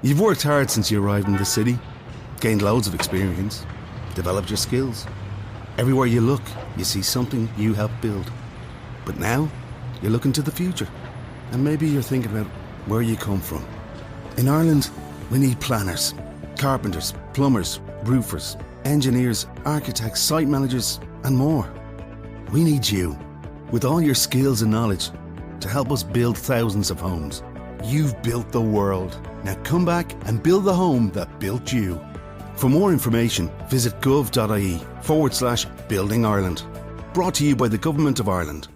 You've worked hard since you arrived in the city, gained loads of experience, developed your skills. Everywhere you look, you see something you helped build. But now, you're looking to the future, and maybe you're thinking about where you come from. In Ireland, we need planners, carpenters, plumbers, roofers, engineers, architects, site managers, and more. We need you, with all your skills and knowledge, to help us build thousands of homes. You've built the world. Now come back and build the home that built you. For more information, visit gov.ie/Building Ireland. Brought to you by the Government of Ireland.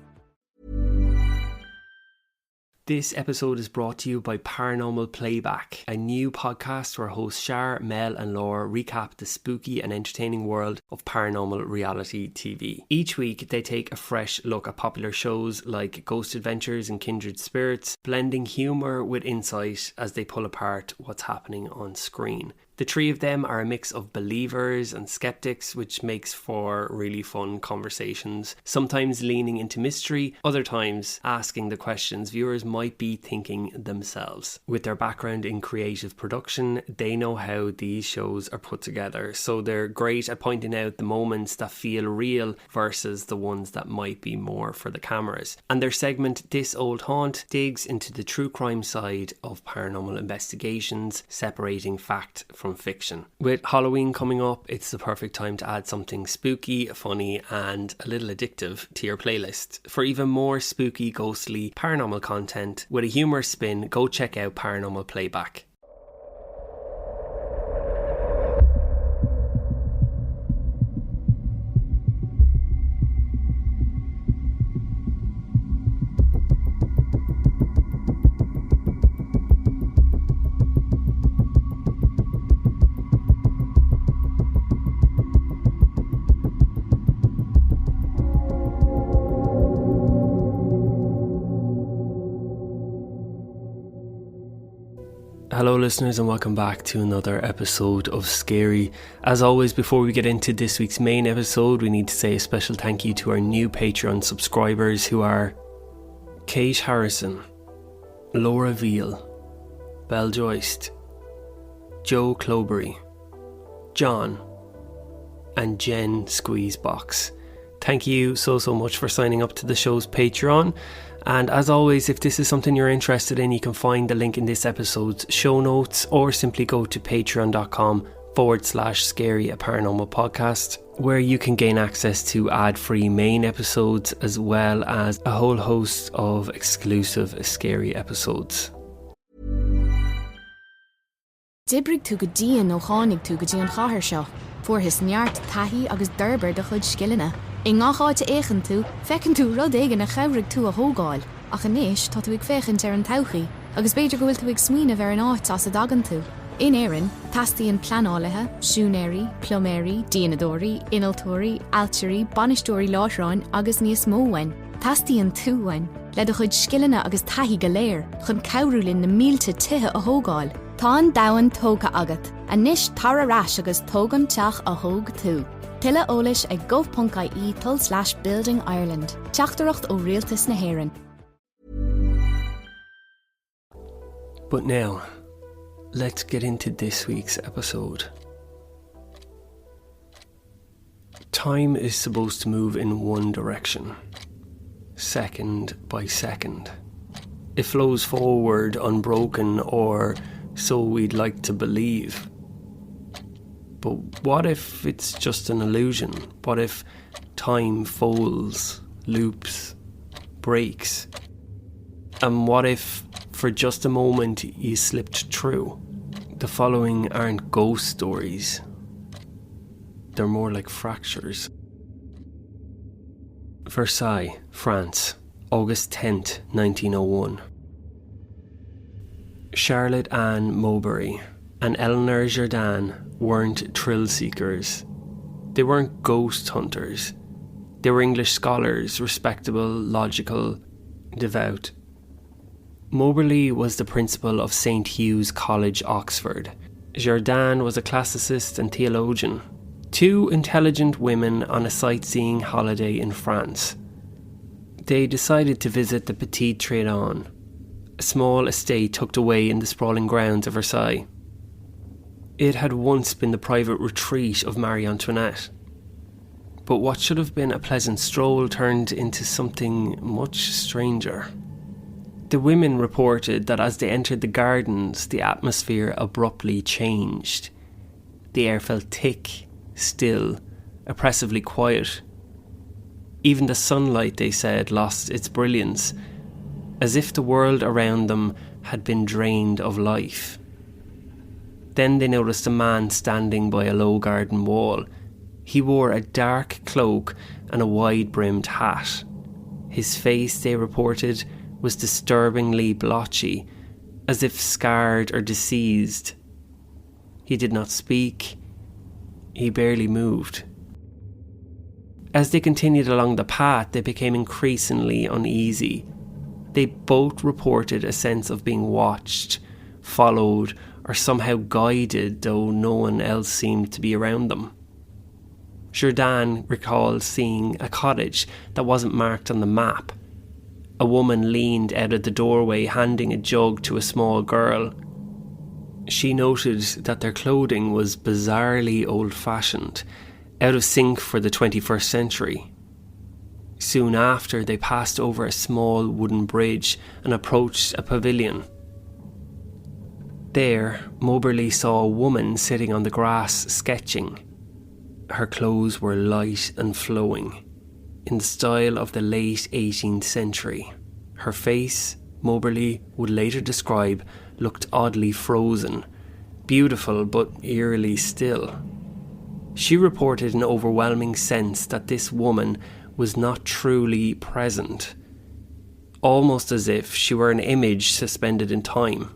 This episode is brought to you by Paranormal Playback, a new podcast where hosts Shar, Mel and Laura recap the spooky and entertaining world of paranormal reality TV. Each week they take a fresh look at popular shows like Ghost Adventures and Kindred Spirits, blending humour with insight as they pull apart what's happening on screen. The three of them are a mix of believers and skeptics, which makes for really fun conversations, sometimes leaning into mystery, other times asking the questions viewers might be thinking themselves. With their background in creative production, they know how these shows are put together, so they're great at pointing out the moments that feel real versus the ones that might be more for the cameras. And their segment, This Old Haunt, digs into the true crime side of paranormal investigations, separating fact from fiction. With Halloween coming up, it's the perfect time to add something spooky, funny and a little addictive to your playlist. For even more spooky, ghostly, paranormal content with a humorous spin, go check out Paranormal Playback. Hello listeners and welcome back to another episode of Scary. As always, before we get into this week's main episode, we need to say a special thank you to our new Patreon subscribers who are Kate Harrison, Laura Veal, Belle Joyst, Joe Cloberry, John and Jen Squeezebox. Thank you so much for signing up to the show's Patreon. And as always, if this is something you're interested in, you can find the link in this episode's show notes or simply go to patreon.com/scaryaparanormalpodcast, where you can gain access to ad-free main episodes as well as a whole host of exclusive scary episodes. Dibrig tú go díon nó chánig tú go dí an chathair seo, fuair his neart taithí agus d'urber de chud scilline. I ngááte éigen tú, fecinn tú rud éigen a chabhraigh tú a thógáil, ach inis tá tú ag féchint ar an todhchaí, agus beidir go bhfuil tú ag smaoinemh ar an áit as a dagan tú. In éireann, tastaíonn pleanálathe, siúnéirí, ploméirí, díanadóirí, inaltóirí, altíirí, banistóirí láithreáin agus níos móhain. Tastaíonn túhain, le do chud scilline agus taithí go léir, chun cabhrúlinn na mílte tithe a thógáil. Tá an domhan tóga agat, a níos tar arás agus tógan teach a thóg tú. Tuile eolais ag gov.ie/Building Ireland. Teachtareacht ó rialtas na hÉireann. But now, let's get into this week's episode. Time is supposed to move in one direction, second by second. It flows forward unbroken, or so we'd like to believe. But what if it's just an illusion? What if time folds, loops, breaks? And what if, for just a moment, you slipped through? The following aren't ghost stories. They're more like fractures. Versailles, France, August 10th, 1901. Charlotte Ann Mowbray and Eleanor Jourdan weren't thrill seekers. They weren't ghost hunters. They were English scholars, respectable, logical, devout. Mowbray was the principal of St. Hugh's College, Oxford. Jourdan was a classicist and theologian. Two intelligent women on a sightseeing holiday in France. They decided to visit the Petit Trianon, a small estate tucked away in the sprawling grounds of Versailles. It had once been the private retreat of Marie Antoinette. But what should have been a pleasant stroll turned into something much stranger. The women reported that as they entered the gardens, the atmosphere abruptly changed. The air felt thick, still, oppressively quiet. Even the sunlight, they said, lost its brilliance, as if the world around them had been drained of life. Then they noticed a man standing by a low garden wall. He wore a dark cloak and a wide-brimmed hat. His face, they reported, was disturbingly blotchy, as if scarred or diseased. He did not speak. He barely moved. As they continued along the path, they became increasingly uneasy. They both reported a sense of being watched, followed, or somehow guided, though no one else seemed to be around them. Jourdan recalled seeing a cottage that wasn't marked on the map. A woman leaned out of the doorway handing a jug to a small girl. She noted that their clothing was bizarrely old-fashioned, out of sync for the 21st century. Soon after, they passed over a small wooden bridge and approached a pavilion. There, Moberly saw a woman sitting on the grass sketching. Her clothes were light and flowing, in the style of the late 18th century. Her face, Moberly would later describe, looked oddly frozen, beautiful but eerily still. She reported an overwhelming sense that this woman was not truly present, almost as if she were an image suspended in time.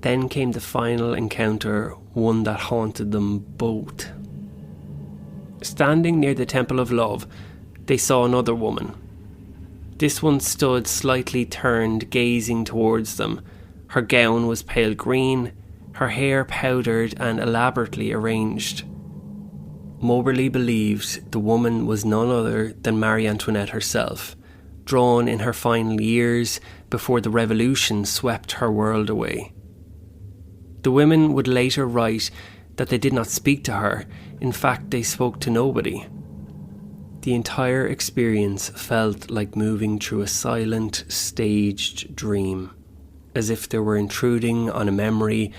Then came the final encounter, one that haunted them both. Standing near the Temple of Love, they saw another woman. This one stood slightly turned, gazing towards them. Her gown was pale green, her hair powdered and elaborately arranged. Moberly believed the woman was none other than Marie Antoinette herself, drawn in her final years before the revolution swept her world away. The women would later write that they did not speak to her. In fact, they spoke to nobody. The entire experience felt like moving through a silent, staged dream, as if they were intruding on a memory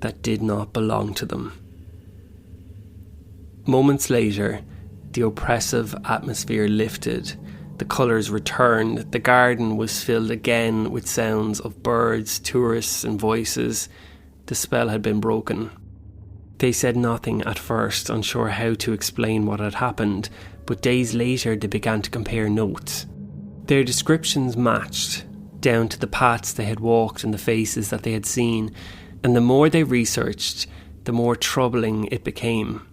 that did not belong to them. Moments later, the oppressive atmosphere lifted. The colours returned. The garden was filled again with sounds of birds, tourists and voices. The spell had been broken. They said nothing at first, unsure how to explain what had happened, but days later they began to compare notes. Their descriptions matched, down to the paths they had walked and the faces that they had seen, and the more they researched, the more troubling it became.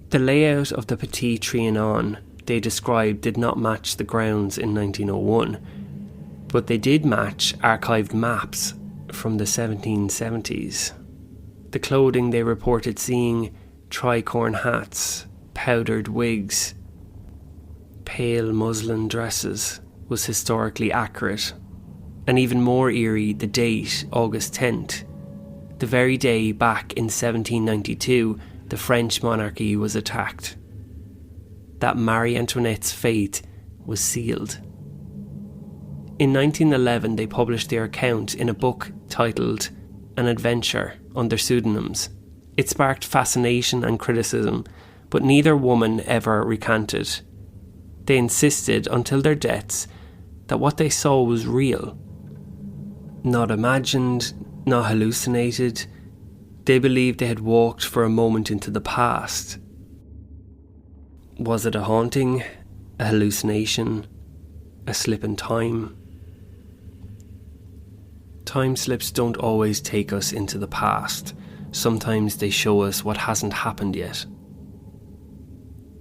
The layout of the Petit Trianon they described did not match the grounds in 1901, but they did match archived maps from the 1770s. The clothing they reported seeing, tricorn hats, powdered wigs, pale muslin dresses, was historically accurate. And even more eerie, the date, August 10th, the very day back in 1792 the French monarchy was attacked. That Marie Antoinette's fate was sealed. In 1911 they published their account in a book titled An Adventure under pseudonyms. It sparked fascination and criticism, but neither woman ever recanted. They insisted until their deaths that what they saw was real. Not imagined, not hallucinated. They believed they had walked for a moment into the past. Was it a haunting, a hallucination, a slip in time? Time slips don't always take us into the past. Sometimes they show us what hasn't happened yet.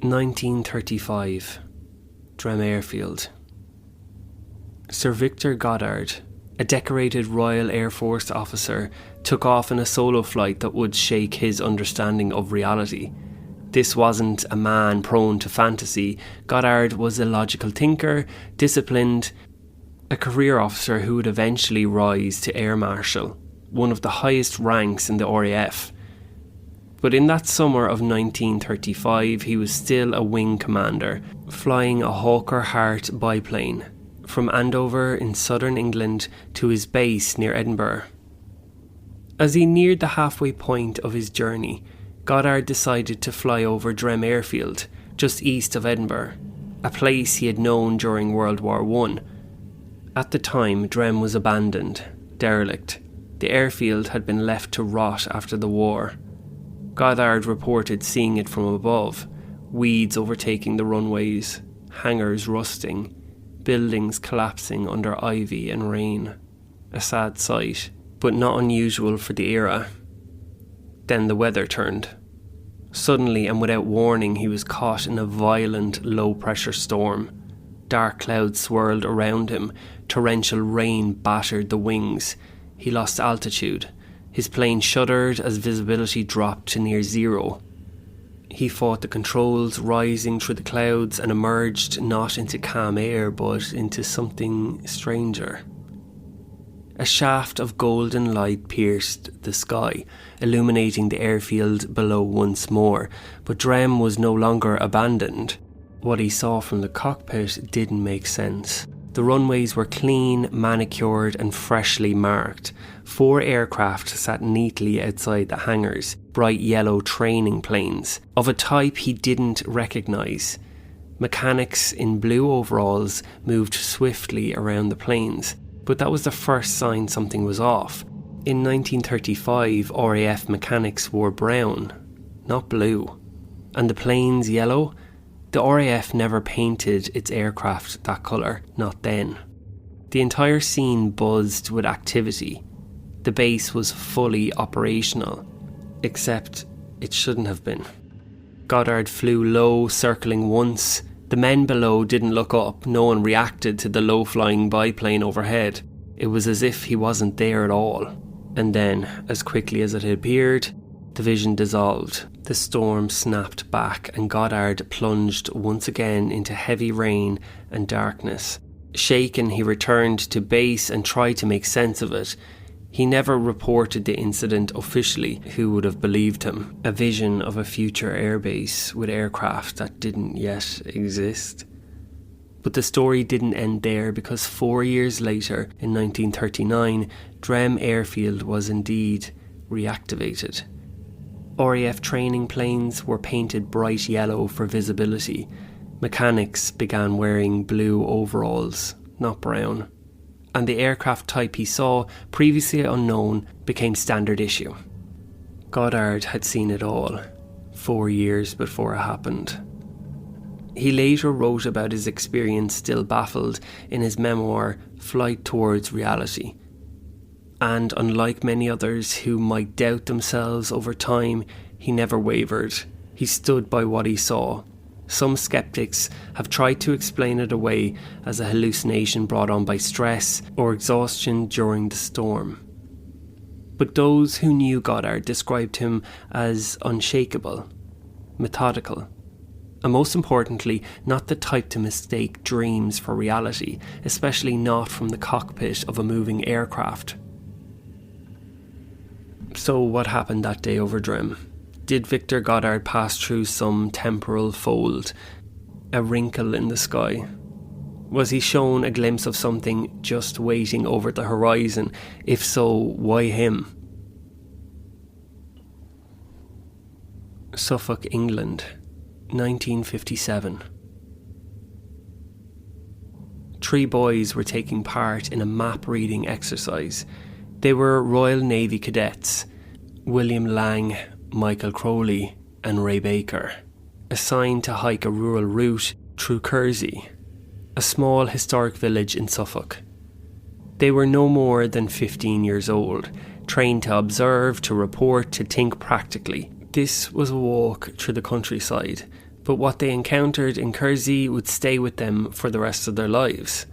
1935, Drem Airfield. Sir Victor Goddard, a decorated Royal Air Force officer, took off in a solo flight that would shake his understanding of reality. This wasn't a man prone to fantasy. Goddard was a logical thinker, disciplined, a career officer who would eventually rise to Air Marshal. one of the highest ranks in the RAF. But in that summer of 1935, he was still a wing commander, flying a Hawker Hart biplane from Andover in southern England to his base near Edinburgh. As he neared the halfway point of his journey, Goddard decided to fly over Drem Airfield, just east of Edinburgh, a place he had known during World War I. At the time, Drem was abandoned, derelict. The airfield had been left to rot after the war. Goddard reported seeing it from above, weeds overtaking the runways, hangars rusting, buildings collapsing under ivy and rain. A sad sight, but not unusual for the era. Then the weather turned. Suddenly and without warning, he was caught in a violent low-pressure storm. Dark clouds swirled around him, torrential rain battered the wings. He lost altitude. His plane shuddered as visibility dropped to near zero. He fought the controls, rising through the clouds, and emerged not into calm air, but into something stranger. A shaft of golden light pierced the sky, illuminating the airfield below once more, but Drem was no longer abandoned. What he saw from the cockpit didn't make sense. The runways were clean, manicured and freshly marked. 4 aircraft sat neatly outside the hangars, bright yellow training planes, of a type he didn't recognise. Mechanics in blue overalls moved swiftly around the planes, but that was the first sign something was off. In 1935, RAF mechanics wore brown, not blue. And the planes yellow? The RAF never painted its aircraft that colour, not then. The entire scene buzzed with activity. The base was fully operational, except it shouldn't have been. Goddard flew low, circling once. The men below didn't look up. No one reacted to the low-flying biplane overhead. It was as if he wasn't there at all. And then, as quickly as it had appeared, the vision dissolved. The storm snapped back and Goddard plunged once again into heavy rain and darkness. Shaken, he returned to base and tried to make sense of it. He never reported the incident officially. Who would have believed him? A vision of a future airbase with aircraft that didn't yet exist. But the story didn't end there, because 4 years later, in 1939, Drem Airfield was indeed reactivated. RAF training planes were painted bright yellow for visibility. Mechanics began wearing blue overalls, not brown. And the aircraft type he saw, previously unknown, became standard issue. Goddard had seen it all, 4 years before it happened. He later wrote about his experience, still baffled, in his memoir, Flight Towards Reality. And unlike many others who might doubt themselves over time, he never wavered. He stood by what he saw. Some skeptics have tried to explain it away as a hallucination brought on by stress or exhaustion during the storm. But those who knew Goddard described him as unshakable, methodical, and most importantly, not the type to mistake dreams for reality, especially not from the cockpit of a moving aircraft. So what happened that day over Drem? Did Victor Goddard pass through some temporal fold, a wrinkle in the sky? Was he shown a glimpse of something just waiting over the horizon? If so, why him? Suffolk, England, 1957. 3 boys were taking part in a map reading exercise. They were Royal Navy cadets, William Lang, Michael Crowley and Ray Baker, assigned to hike a rural route through Kersey, a small historic village in Suffolk. They were no more than 15 years old, trained to observe, to report, to think practically. This was a walk through the countryside, but what they encountered in Kersey would stay with them for the rest of their lives.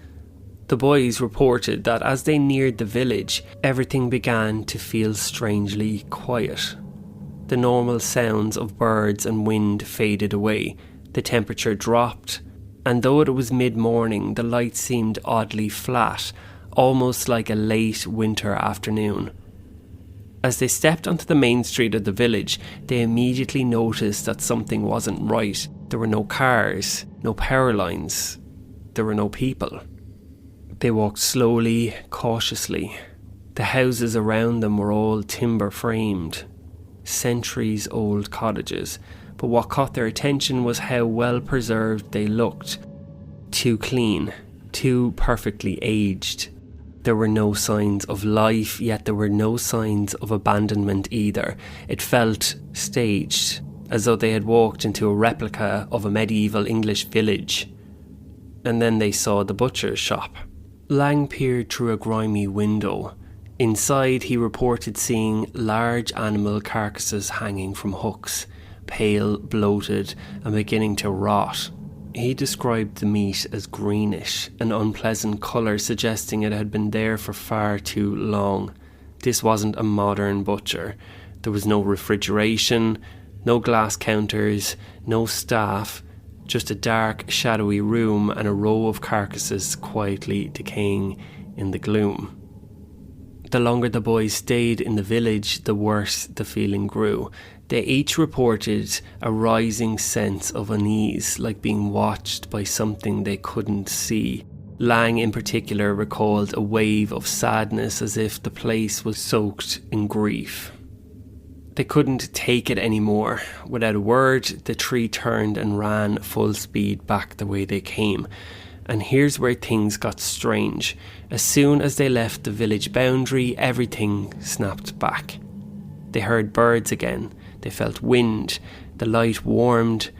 The boys reported that as they neared the village, everything began to feel strangely quiet. The normal sounds of birds and wind faded away, the temperature dropped, and though it was mid-morning, the light seemed oddly flat, almost like a late winter afternoon. As they stepped onto the main street of the village, they immediately noticed that something wasn't right. There were no cars, no power lines, there were no people. They walked slowly, cautiously. The houses around them were all timber framed, centuries-old cottages, but what caught their attention was how well preserved they looked. Too clean, too perfectly aged. There were no signs of life, yet there were no signs of abandonment either. It felt staged, as though they had walked into a replica of a medieval English village. And then they saw the butcher's shop. Lang peered through a grimy window. Inside, he reported seeing large animal carcasses hanging from hooks, pale, bloated, and beginning to rot. He described the meat as greenish, an unpleasant colour suggesting it had been there for far too long. This wasn't a modern butcher. There was no refrigeration, no glass counters, no staff, just a dark, shadowy room and a row of carcasses quietly decaying in the gloom. The longer the boys stayed in the village, the worse the feeling grew. They each reported a rising sense of unease, like being watched by something they couldn't see. Lang in particular recalled a wave of sadness as if the place was soaked in grief. They couldn't take it anymore. Without a word, the three turned and ran full speed back the way they came. And here's where things got strange. As soon as they left the village boundary, everything snapped back. They heard birds again. They felt wind. The light warmed.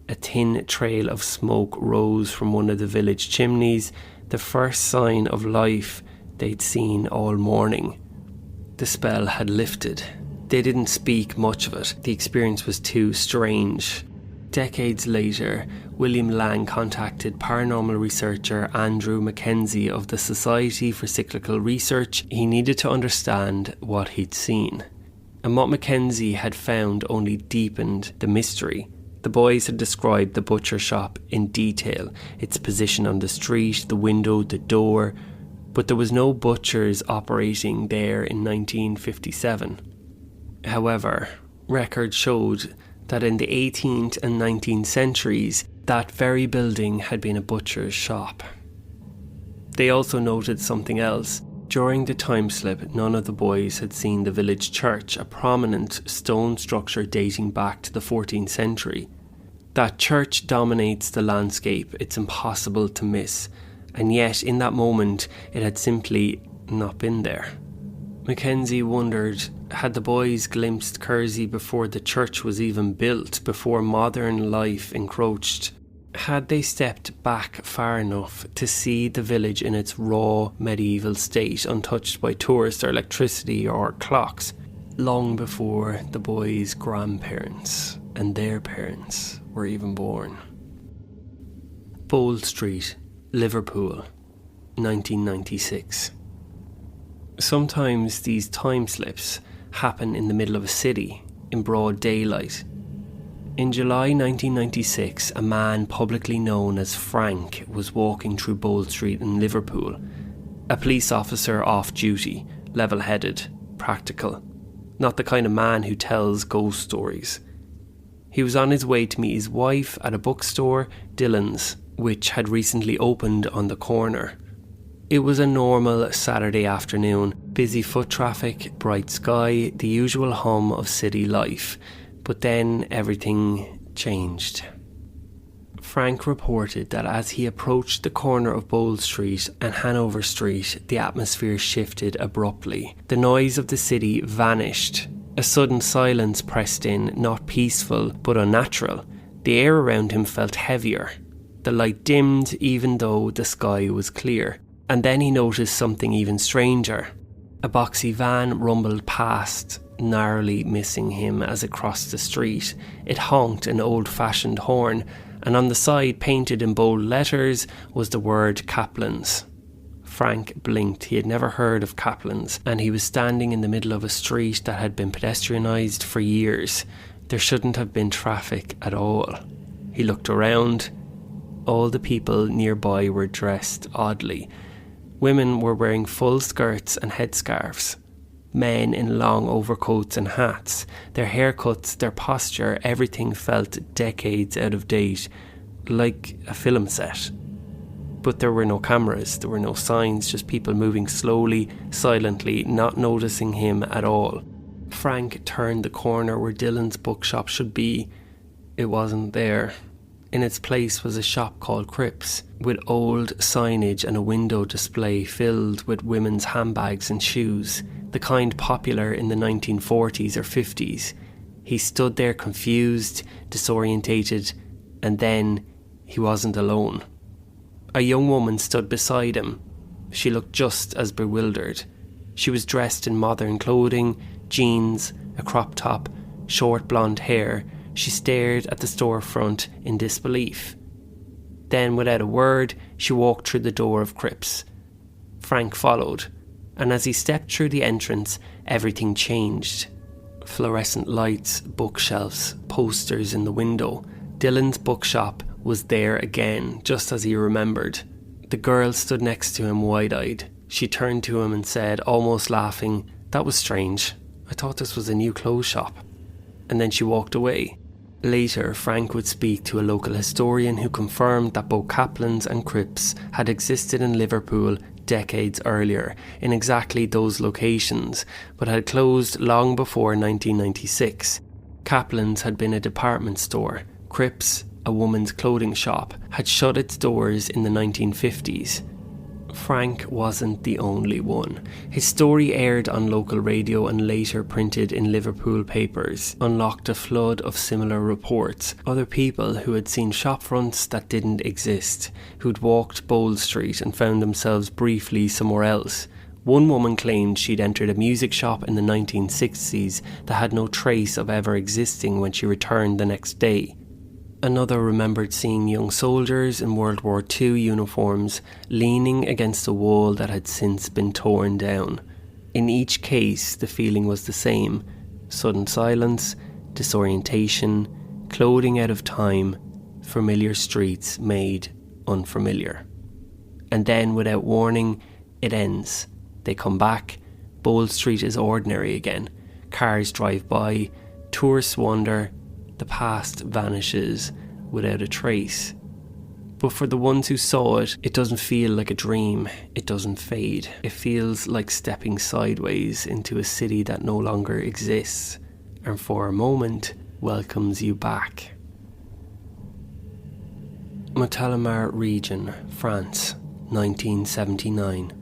A thin trail of smoke rose from one of the village chimneys, the first sign of life they'd seen all morning. The spell had lifted. They didn't speak much of it. The experience was too strange. Decades later, William Lang contacted paranormal researcher Andrew Mackenzie of the Society for Cyclical Research. He needed to understand what he'd seen. And what Mackenzie had found only deepened the mystery. The boys had described the butcher shop in detail, its position on the street, the window, the door, but there was no butchers operating there in 1957. However, records showed that in the 18th and 19th centuries, that very building had been a butcher's shop. They also noted something else. During the time slip, none of the boys had seen the village church, a prominent stone structure dating back to the 14th century. That church dominates the landscape, it's impossible to miss, and yet in that moment it had simply not been there. Mackenzie wondered, had the boys glimpsed Kersey before the church was even built, before modern life encroached? Had they stepped back far enough to see the village in its raw medieval state, untouched by tourists or electricity or clocks, long before the boys' grandparents and their parents were even born? Bold Street, Liverpool, 1996. Sometimes these time slips happen in the middle of a city, in broad daylight. In July 1996, a man publicly known as Frank was walking through Bold Street in Liverpool. A police officer off duty, level-headed, practical. Not the kind of man who tells ghost stories. He was on his way to meet his wife at a bookstore, Dillon's, which had recently opened on the corner. It was a normal Saturday afternoon, busy foot traffic, bright sky, the usual hum of city life. But then everything changed. Frank reported that as he approached the corner of Bold Street and Hanover Street, the atmosphere shifted abruptly. The noise of the city vanished. A sudden silence pressed in, not peaceful but unnatural. The air around him felt heavier. The light dimmed even though the sky was clear. And then he noticed something even stranger. A boxy van rumbled past, narrowly missing him as it crossed the street. It honked an old-fashioned horn, and on the side, painted in bold letters, was the word Kaplan's. Frank blinked. He had never heard of Kaplan's, and he was standing in the middle of a street that had been pedestrianised for years. There shouldn't have been traffic at all. He looked around. All the people nearby were dressed oddly. Women were wearing full skirts and headscarves. men in long overcoats and hats. Their haircuts, their posture, everything felt decades out of date, like a film set. But there were no cameras, there were no signs, just people moving slowly, silently, not noticing him at all. Frank turned the corner where Dylan's bookshop should be. It wasn't there. In its place was a shop called Cripps, with old signage and a window display filled with women's handbags and shoes, the kind popular in the 1940s or 50s. He stood there confused, disorientated, and then he wasn't alone. A young woman stood beside him. She looked just as bewildered. She was dressed in modern clothing, jeans, a crop top, short blonde hair. She stared at the storefront in disbelief. Then, without a word, she walked through the door of Cripps. Frank followed, and as he stepped through the entrance, everything changed. Fluorescent lights, bookshelves, posters in the window. Dylan's bookshop was there again, just as he remembered. The girl stood next to him wide-eyed. She turned to him and said, almost laughing, "That was strange. I thought this was a new clothes shop." And then she walked away. Later, Frank would speak to a local historian who confirmed that both Kaplan's and Cripps had existed in Liverpool decades earlier, in exactly those locations, but had closed long before 1996. Kaplan's had been a department store. Cripps, a woman's clothing shop, had shut its doors in the 1950s. Frank wasn't the only one. His story aired on local radio and later printed in Liverpool papers, unlocked a flood of similar reports. Other people who had seen shopfronts that didn't exist, who'd walked Bold Street and found themselves briefly somewhere else. One woman claimed she'd entered a music shop in the 1960s that had no trace of ever existing when she returned the next day. Another remembered seeing young soldiers in World War II uniforms leaning against a wall that had since been torn down. In each case, the feeling was the same: sudden silence, disorientation, clothing out of time, familiar streets made unfamiliar. And then, without warning, it ends. They come back. Bold Street is ordinary again. Cars drive by, tourists wander. The past vanishes without a trace. But for the ones who saw it, it doesn't feel like a dream. It doesn't fade. It feels like stepping sideways into a city that no longer exists, and for a moment welcomes you back. Montélimar region, France, 1979.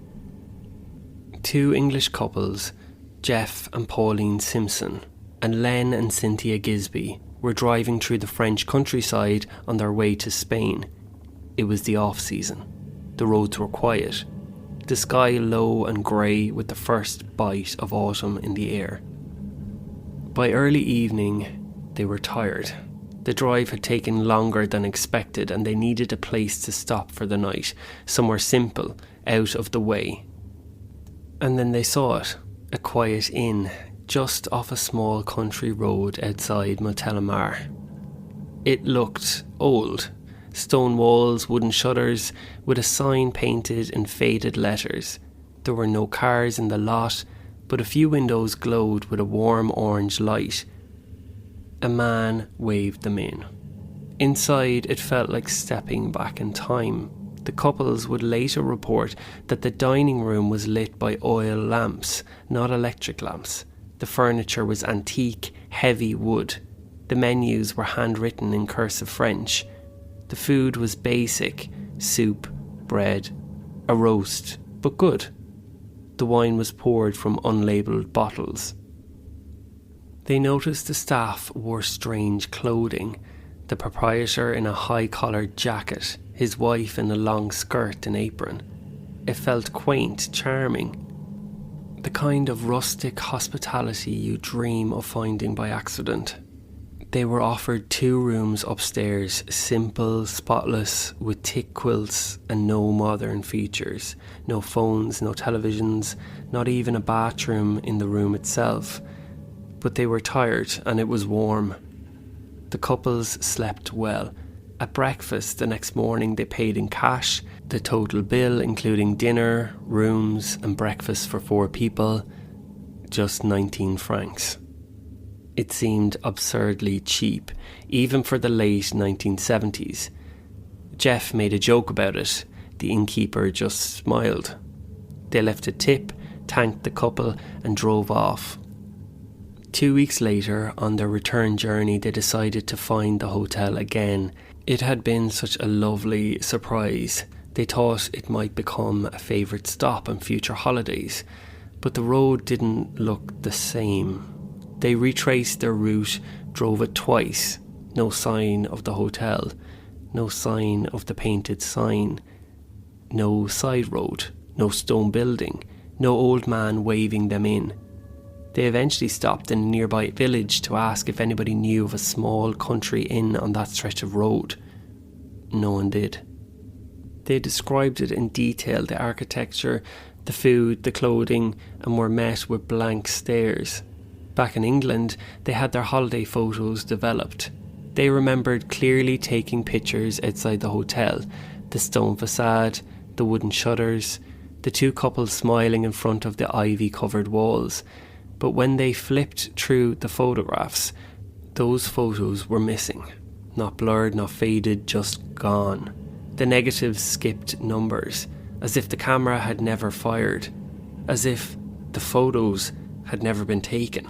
Two English couples, Jeff and Pauline Simpson, and Len and Cynthia Gisby, were driving through the French countryside on their way to Spain. It was the off-season. The roads were quiet, the sky low and grey with the first bite of autumn in the air. By early evening, they were tired. The drive had taken longer than expected and they needed a place to stop for the night, somewhere simple, out of the way. And then they saw it, a quiet inn, just off a small country road outside Montélimar. It looked old. Stone walls, wooden shutters, with a sign painted in faded letters. There were no cars in the lot, but a few windows glowed with a warm orange light. A man waved them in. Inside, it felt like stepping back in time. The couples would later report that the dining room was lit by oil lamps, not electric lamps. The furniture was antique, heavy wood. The menus were handwritten in cursive French. The food was basic: soup, bread, a roast, but good. The wine was poured from unlabelled bottles. They noticed the staff wore strange clothing. The proprietor in a high-collared jacket, his wife in a long skirt and apron. It felt quaint, charming. The kind of rustic hospitality you dream of finding by accident. They were offered 2 rooms upstairs, simple, spotless, with thick quilts and no modern features. No phones, no televisions, not even a bathroom in the room itself. But they were tired and it was warm. The couples slept well. At breakfast the next morning they paid in cash. The total bill, including dinner, rooms and breakfast for 4 people, just 19 francs. It seemed absurdly cheap, even for the late 1970s. Jeff made a joke about it. The innkeeper just smiled. They left a tip, thanked the couple, and drove off. 2 weeks later, on their return journey, they decided to find the hotel again. It had been such a lovely surprise. They thought it might become a favourite stop on future holidays, but the road didn't look the same. They retraced their route, drove it twice. No sign of the hotel. No sign of the painted sign. No side road. No stone building. No old man waving them in. They eventually stopped in a nearby village to ask if anybody knew of a small country inn on that stretch of road. No one did. They described it in detail, the architecture, the food, the clothing, and were met with blank stares. Back in England, they had their holiday photos developed. They remembered clearly taking pictures outside the hotel, the stone facade, the wooden shutters, the two couples smiling in front of the ivy-covered walls. But when they flipped through the photographs, those photos were missing. Not blurred, not faded, just gone. The negatives skipped numbers, as if the camera had never fired, as if the photos had never been taken.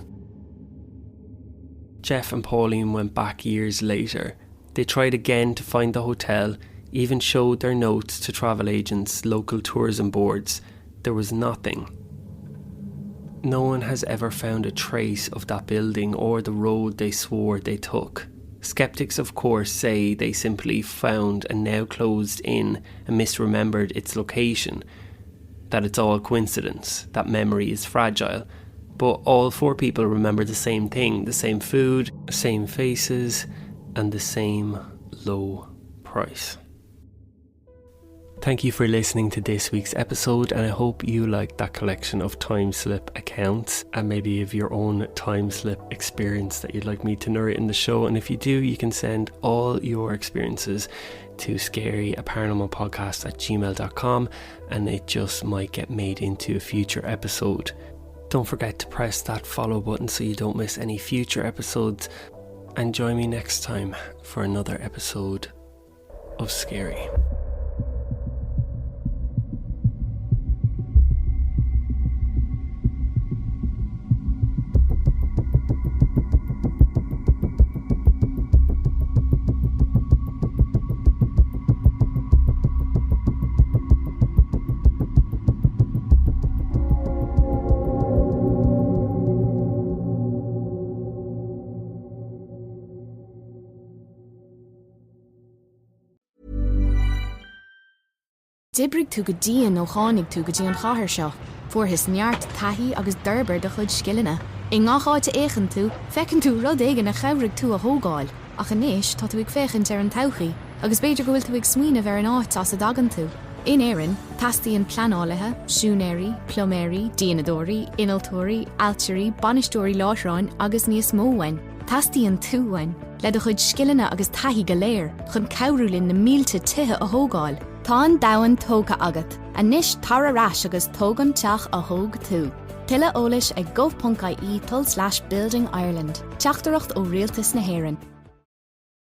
Jeff and Pauline went back years later. They tried again to find the hotel, even showed their notes to travel agents, local tourism boards. There was nothing. No one has ever found a trace of that building or the road they swore they took. Skeptics, of course, say they simply found a now closed inn and misremembered its location, that it's all coincidence, that memory is fragile. But all four people remember the same thing, the same food, same faces, and the same low price. Thank you for listening to this week's episode, and I hope you liked that collection of timeslip accounts and maybe of your own timeslip experience that you'd like me to narrate in the show. And if you do, you can send all your experiences to scaryaparanormalpodcast@gmail.com, and it just might get made into a future episode. Don't forget to press that follow button so you don't miss any future episodes, and join me next time for another episode of Scary. Dibrig tú go díon nó chánig tú go dtí an chathair seo, fuair his neart taithí agus d'arbair de chuid scileanna. I ngacháte éigean tú, fecinn tú rud éigean a chabhraigh tú a thógáil, ach inis tá tú ag féchant ar an todhchaí, agus beidir go bhfuil tú ag smaoinemh ar an áit as a dagan tú. In éireann, tastaíonn pleanálathe, siúnéirí, ploméirí, díanadóirí, inaltóirí, altíirí, banistóirí láithreáin agus níos móhain. Tastaíonn túhain, le do chuid scileanna agus taithí go léir, chun cabhrúlinn na mílte tithe a thógáil. Tá an dahan tóga agat, a níos tar arás agus tógan teach a thóg tú. Tuile eolais ag gov.ie/Building Ireland. Teachtareacht ó Rialtas na hÉireann.